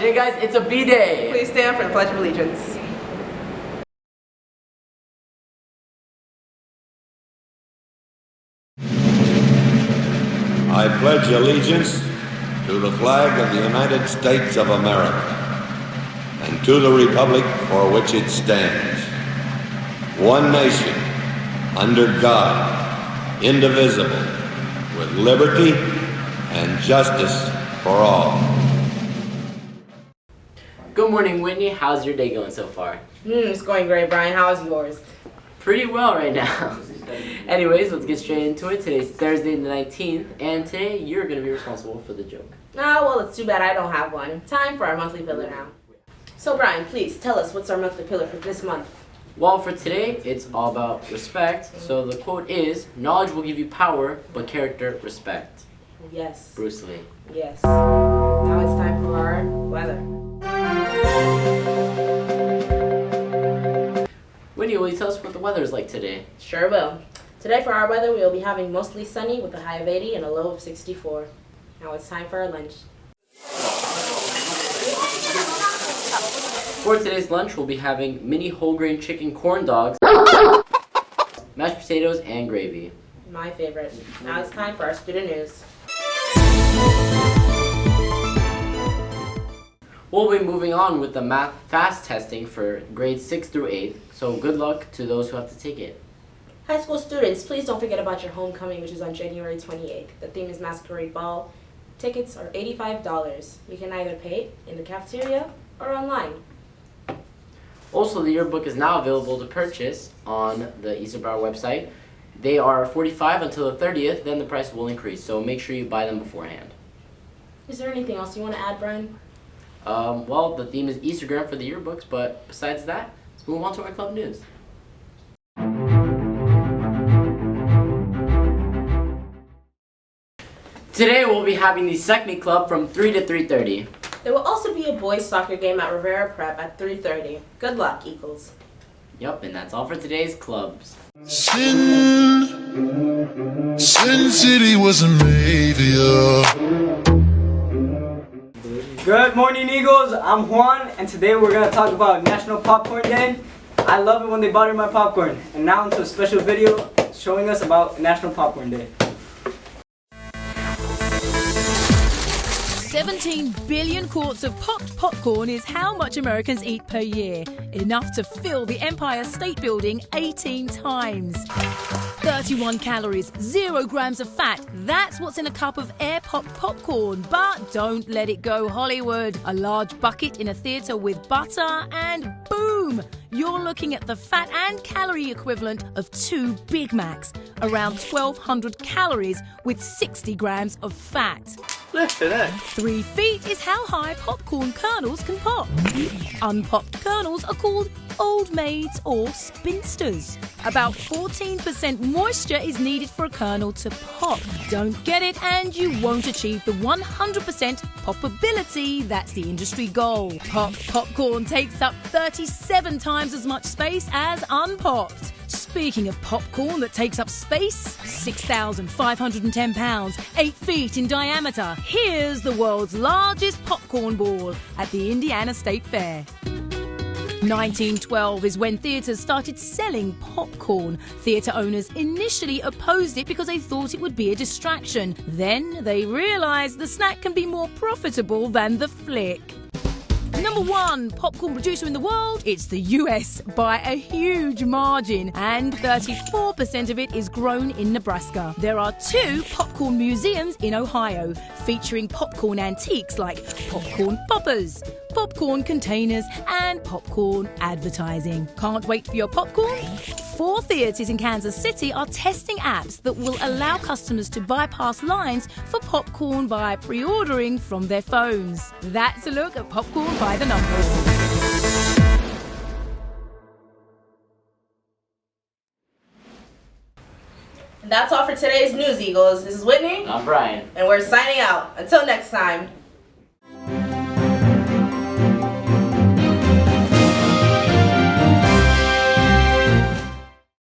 Okay guys, it's a B-Day. Please stand for the Pledge of Allegiance. I pledge allegiance to the flag of the United States of America and to the republic for which it stands, one nation, under God, indivisible, with liberty and justice for all. Good morning, Whitney. How's your day going so far? It's going great, Brian. How's yours? Pretty well right now. Anyways, let's get straight into it. Today's Thursday the 19th, and today you're going to be responsible for the joke. Well, it's too bad I don't have one. Time for our monthly pillar now. So, Brian, please tell us what's our monthly pillar for this month. Well, for today, it's all about respect. So the quote is, knowledge will give you power, but character, respect. Yes. Bruce Lee. Yes. Now it's time for our weather. Whitney, will you tell us what the weather is like today? Sure will. Today for our weather, we will be having mostly sunny with a high of 80 and a low of 64. Now it's time for our lunch. For today's lunch, we'll be having mini whole grain chicken corn dogs, mashed potatoes, and gravy. My favorite. Now it's time for our student news. We'll be moving on with the math fast testing for grades 6 through 8, so good luck to those who have to take it. High school students, please don't forget about your homecoming, which is on January 28th. The theme is Masquerade Ball. Tickets are $85. You can either pay in the cafeteria or online. Also, the yearbook is now available to purchase on the Easter Bar website. They are $45 until the 30th, then the price will increase, so make sure you buy them beforehand. Is there anything else you want to add, Brian? Well, the theme is Eastergram for the yearbooks, but besides that, let's move on to our club news. Today we'll be having the Second Club from 3 to 3:30. There will also be a boys soccer game at Rivera Prep at 3:30. Good luck, Eagles. Yep, and that's all for today's clubs. Sin City was a savior. Good morning, Eagles. I'm Juan, and today we're going to talk about National Popcorn Day. I love it when they butter my popcorn. And now into a special video showing us about National Popcorn Day. 17 billion quarts of popped popcorn is how much Americans eat per year. Enough to fill the Empire State Building 18 times. 31 calories, 0 grams of fat. That's what's in a cup of air-popped popcorn. But don't let it go Hollywood. A large bucket in a theatre with butter and boom! You're looking at the fat and calorie equivalent of 2 Big Macs. Around 1,200 calories with 60 grams of fat. 3 feet is how high popcorn kernels can pop. Unpopped kernels are called old maids or spinsters. About 14% moisture is needed for a kernel to pop. Don't get it and you won't achieve the 100% poppability that's the industry goal. Popped popcorn takes up 37 times as much space as unpopped. Speaking of popcorn that takes up space, 6,510 pounds, 8 feet in diameter. Here's the world's largest popcorn ball at the Indiana State Fair. 1912 is when theatres started selling popcorn. Theatre owners initially opposed it because they thought it would be a distraction. Then they realised the snack can be more profitable than the flick. Number 1 popcorn producer in the world, it's the US by a huge margin, and 34% of it is grown in Nebraska. There are 2 popcorn museums in Ohio featuring popcorn antiques like popcorn poppers, popcorn containers and popcorn advertising. Can't wait for your popcorn? 4 theatres in Kansas City are testing apps that will allow customers to bypass lines for popcorn by pre-ordering from their phones. That's a look at popcorn by the numbers. And that's all for today's news, Eagles. This is Whitney. I'm Brian. And we're signing out. Until next time.